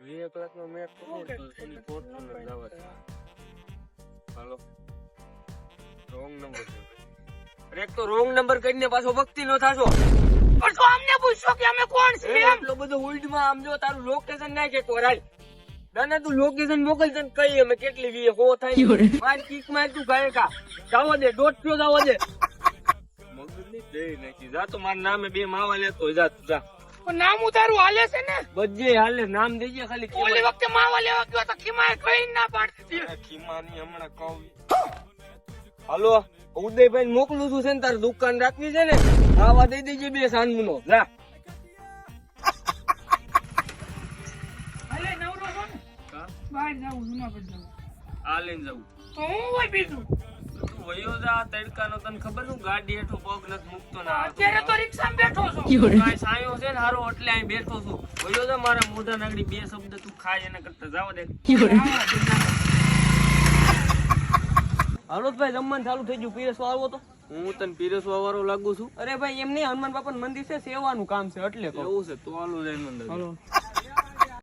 2 કલાકનો મેચ એની ફોર્ચ્યુનર દાવત. હાલો wrong number છે. અરે એક તો રોંગ નંબર કરીને પાછો વખતી નો થાશો. પણ તો અમને પૂછો કે અમે કોણ છીએ એમ. એટલો બધો ઉલ્ટમાં આમ જો તારું લોકેશન નાખે કોરાય. ના તું લોકેશન મોકલ તને કઈ અમે કેટલી વીએ હો થાય માર કિક માર તું ગાય કા જાવો દે દોઢ જાવો દે મગજની દે નાખી જા તો મારા નામે 2 માવા લેતો જા તું જા. પણ નામ ઉતારું હાલે છે ને. બધે હાલે નામ દેજે ખાલી. ઓલી વખતે માવા લેવા ગયો તો ખીમાએ કઈ ના પાડતી હતી. ખીમાની હમણાં કહું. હાલો ઉદયભાઈ મોકલું છું છે ને તાર દુકાન રાખવી છે ને આવા દઈ દેજે 2 સાંજનો જા. હાલે નવરો છો ને. બહાર જાવું જુનાગઢ જાવું. આ લઈને જાઉં તો હું હોય બીજું. તું વયો જા તડકાનો તને ખબર શું ગાડી હેઠો પગ નથી મૂકતો ના. અત્યારે તો રિક્ષામાં બેઠો છો. કાંઈ સાયો છે ને હારો એટલે અહીં બેઠો છું. વયો જા મારા મોઢા નાગડી 2 શબ્દ તું ખાય એના કરતા જાવ દે. હાલોદભાઈ જમવાનું ચાલુ થઈ ગયું. પીરસવા આવો તો હું તને પીરસવા વાળો લાગુ છું. અરે ભાઈ એમ નહીં હનુમાન બાપા મંદિર છે સેવાનું કામ છે એટલે એવું છે તો હાલો જઈને અંદર. હાલો